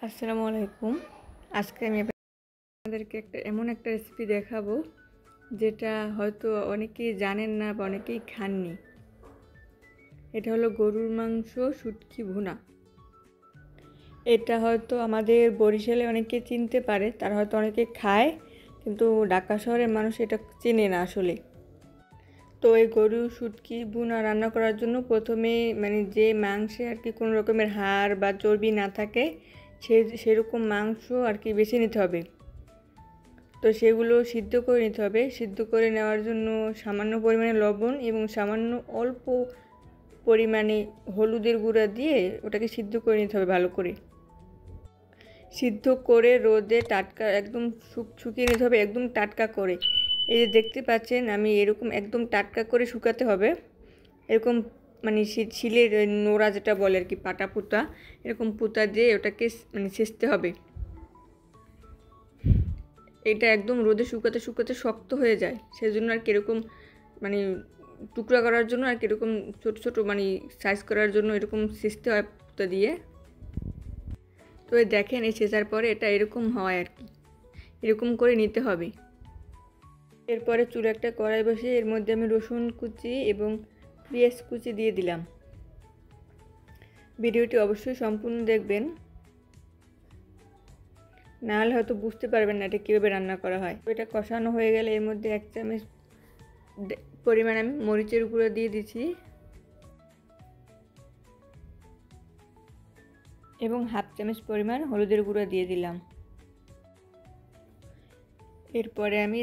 আসসালামু আলাইকুম। আজকে আমি আপনাদেরকে এমন একটা রেসিপি দেখাবো যেটা হয়তো অনেকেই জানেন না বা অনেকেই খাননি। এটা হলো গরুর মাংস শুটকি ভুনা। এটা হয়তো আমাদের বরিশালে অনেকে চিনতে পারে, তারা হয়তো অনেকে খায়, কিন্তু ঢাকা শহরের মানুষ এটা চেনে না আসলে। তো এই গরু শুটকি ভুনা রান্না করার জন্য প্রথমে যে মাংসে কোনো রকমের হাড় বা চর্বি না থাকে সেরকম মাংস বেছে নিতে হবে। তো সেগুলো সিদ্ধ করে নিতে হবে। সিদ্ধ করে নেওয়ার জন্য সামান্য পরিমাণে লবণ এবং সামান্য অল্প পরিমাণে হলুদের গুঁড়া দিয়ে ওটাকে সিদ্ধ করে নিতে হবে ভালো করে। সিদ্ধ করে রোদে টাটকা একদম শুকিয়ে নিতে হবে, একদম টাটকা করে। এই যে দেখতে পাচ্ছেন আমি এরকম একদম টাটকা করে শুকাতে হবে। এরকম শিলের নোড়া যেটা বলে পাটা পুঁতা, এরকম পুঁতা দিয়ে ওটাকে ছেঁচতে হবে। এটা একদম রোদে শুকাতে শুকাতে শক্ত হয়ে যায়, সেজন্য এরকম টুকরা করার জন্য এরকম ছোট ছোট সাইজ করার জন্য এরকম ছেঁচতে হয় পুঁতা দিয়ে। তো দেখেন এই ছেঁচার পরে এটা এরকম হয় এরকম করে নিতে হবে। এরপরে চুলে একটা কড়াই বসিয়ে এর মধ্যে আমি রসুন কুচি এবং পেঁয়াজ কুচি দিয়ে দিলাম। ভিডিওটি অবশ্যই সম্পূর্ণ দেখবেন, নাহলে হয়তো বুঝতে পারবেন না এটা কীভাবে রান্না করা হয়। এটা কষানো হয়ে গেলে এর মধ্যে 1 চামচ পরিমাণ আমি মরিচের গুঁড়ো দিয়ে দিচ্ছি এবং 1/2 চামচ পরিমাণ হলুদের গুঁড়ো দিয়ে দিলাম। এরপরে আমি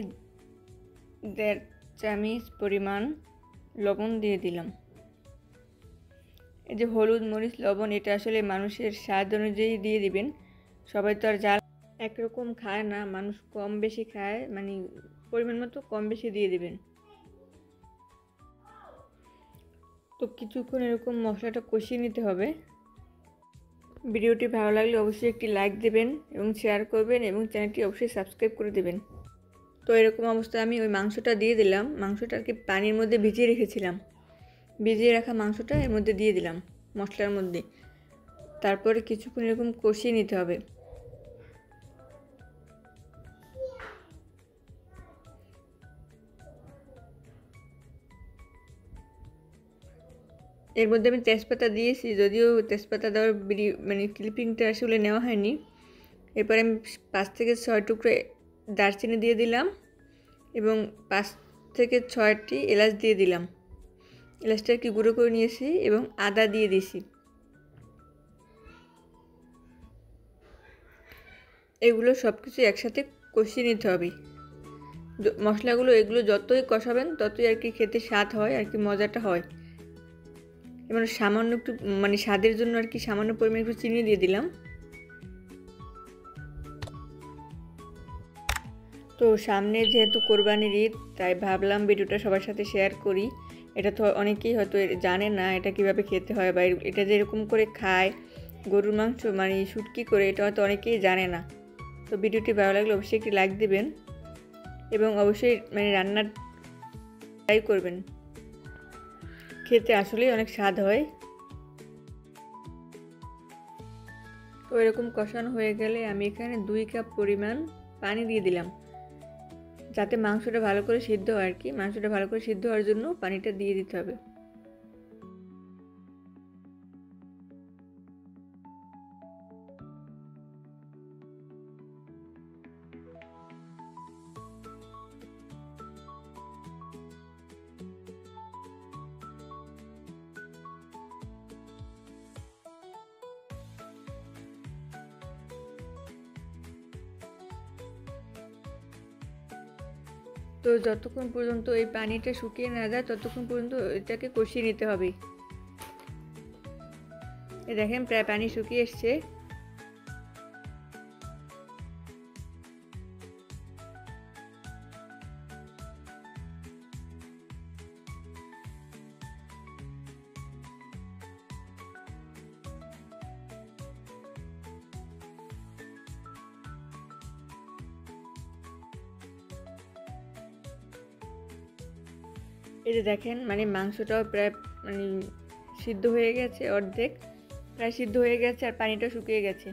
1.5 চামচ পরিমাণ লবণ দিয়ে দিলাম। এই যে হলুদ মরিচ লবণ এটা আসলে মানুষের স্বাদ অনুযায়ী দিয়ে দিবেন। সবাই তো আর ঝাল একরকম খায় না, মানুষ কম বেশি খায়, পরিমাণ মতো কম বেশি দিয়ে দিবেন। তো কিছুক্ষণ এরকম মশলাটা কষিয়ে নিতে হবে। ভিডিওটি ভালো লাগলে অবশ্যই একটি লাইক দেবেন এবং শেয়ার করবেন এবং চ্যানেলটি অবশ্যই সাবস্ক্রাইব করে দেবেন। তো এরকম অবস্থায় আমি ওই মাংসটা দিয়ে দিলাম। মাংসটা পানির মধ্যে ভিজিয়ে রেখেছিলাম। ভিজিয়ে রাখা মাংসটা এর মধ্যে দিয়ে দিলাম মশলার মধ্যে। তারপরে কিছুক্ষণ এরকম কষিয়ে নিতে হবে। এর মধ্যে আমি তেজপাতা দিয়েছি, যদিও তেজপাতা দেওয়ার ক্লিপিংটা আসলে নেওয়া হয়নি। এরপরে আমি 5 থেকে 6 টুকরো দারচিনি দিয়ে দিলাম এবং 5 থেকে 6টি এলাচ দিয়ে দিলাম। এলাচটা গুঁড়ো করে নিয়েছি এবং আদা দিয়ে দিয়েছি। এগুলো সব কিছু একসাথে কষিয়ে নিতে হবে। মশলাগুলো এগুলো যতই কষাবেন ততই খেতে স্বাদ হয়, মজাটা হয়। এবার সামান্য একটু স্বাদের জন্য সামান্য পরিমাণে একটু চিনি দিয়ে দিলাম। তো সামনে যেহেতু কোরবানির ঈদ, তাই ভাবলাম ভিডিওটা সবার সাথে শেয়ার করি। এটা তো অনেকেই হয়তো জানে না এটা কিভাবে খেতে হয়, বা এটা যেরকম করে খায় গরুর মাংস শুটকি করে, এটা হয়তো অনেকেই জানে না। তো ভিডিওটি ভালো লাগলে অবশ্যই একটি লাইক দেবেন এবং অবশ্যই রান্নার ট্রাই করবেন, খেতে আসলেই অনেক স্বাদ হয়। তো এরকম কষানো হয়ে গেলে আমি এখানে 2 কাপ পরিমাণ পানি দিয়ে দিলাম, যাতে মাংসটা ভালো করে সিদ্ধ হয়। মাংসটা ভালো করে সিদ্ধ হওয়ার জন্য পানিটা দিয়ে দিতে হবে। তো যতক্ষণ পর্যন্ত এই পানিটা শুকিয়ে না যায় ততক্ষণ পর্যন্ত এটাকে কষিয়ে নিতে হবে। দেখেন প্রায় পানি শুকিয়ে এসছে। এই যে দেখেন মাংসটাও প্রায় সিদ্ধ হয়ে গেছে, অর্ধেক প্রায় সিদ্ধ হয়ে গেছে আর পানিটা শুকিয়ে গেছে।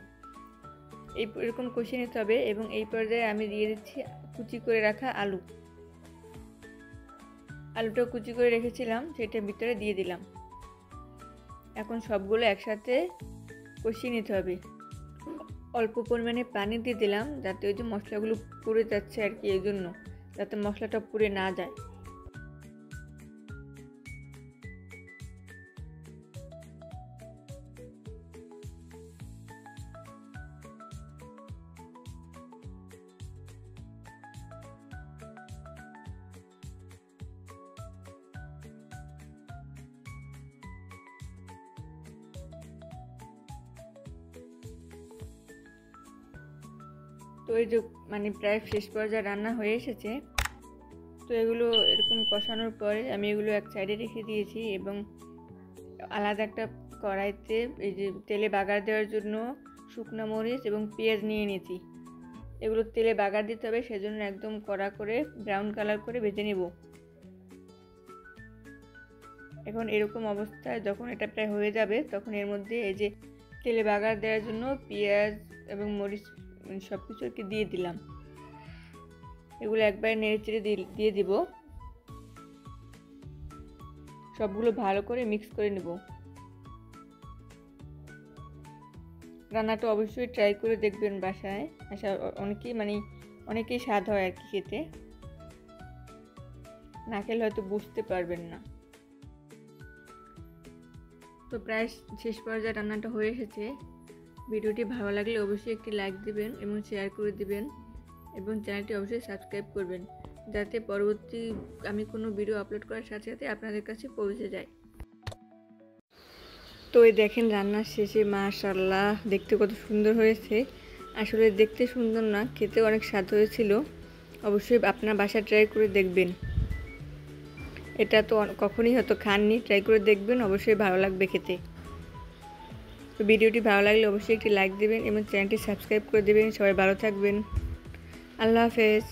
এরকম কষিয়ে নিতে হবে। এবং এই পর্যায়ে আমি দিয়ে দিচ্ছি কুচি করে রাখা আলুটা কুচি করে রেখেছিলাম, সেটা ভিতরে দিয়ে দিলাম। এখন সবগুলো একসাথে কষিয়ে নিতে হবে। অল্প পরিমাণে পানি দিয়ে দিলাম, যাতে ওই যে মশলাগুলো পুড়ে যাচ্ছে আর কি, এই জন্য যাতে মশলাটা পুড়ে না যায়। তো এই যে মানে প্রায় শেষ পর্যায়ে রান্না হয়ে এসেছে। তো এগুলো এরকম কষানোর পরে আমি এগুলো এক সাইডে রেখে দিয়েছি এবং আলাদা একটা কড়াইতে এই যে তেলে বাগার দেওয়ার জন্য শুকনো মরিচ এবং পেঁয়াজ নিয়ে নিয়েছি। এগুলো তেলে বাগার দিতে হবে, সেজন্য একদম কড়া করে ব্রাউন কালার করে ভেজে নেব। এখন এরকম অবস্থায় যখন এটা প্রায় হয়ে যাবে, তখন এর মধ্যে এই যে তেলে বাগার দেওয়ার জন্য পেঁয়াজ এবং মরিচ সব কিছু আর কি দিয়ে দিলাম। এগুলো একবার নেড়ে চেড়ে দিয়ে দিব। সবগুলো ভালো করে মিক্স করে নেব। রান্নাটা অবশ্যই ট্রাই করে দেখবেন বাসায়। অনেকেই স্বাদ হয় আর কি খেতে, না খেলে হয়তো বুঝতে পারবেন না। তো প্রায় শেষ পর্যায়ে রান্নাটা হয়ে এসেছে। ভিডিওটি ভালো লাগলে অবশ্যই একটি লাইক দিবেন এবং শেয়ার করে দিবেন এবং চ্যানেলটি অবশ্যই সাবস্ক্রাইব করবেন, যাতে পরবর্তী আমি কোনো ভিডিও আপলোড করার সাথে সাথে আপনাদের কাছে পৌঁছে যায়। তো এই দেখেন রান্নার শেষে মাশাআল্লাহ দেখতে কত সুন্দর হয়েছে। আসলে দেখতে সুন্দর না, খেতে অনেক স্বাদ হয়েছিল। অবশ্যই আপনার বাসায় ট্রাই করে দেখবেন। এটা তো কখনই হয়তো খাননি, ট্রাই করে দেখবেন, অবশ্যই ভালো লাগবে খেতে। তো ভিডিওটি ভালো লাগলে অবশ্যই একটি লাইক দিবেন এবং চ্যানেলটি সাবস্ক্রাইব করে দেবেন। সবাই ভালো থাকবেন। আল্লাহ হাফেজ।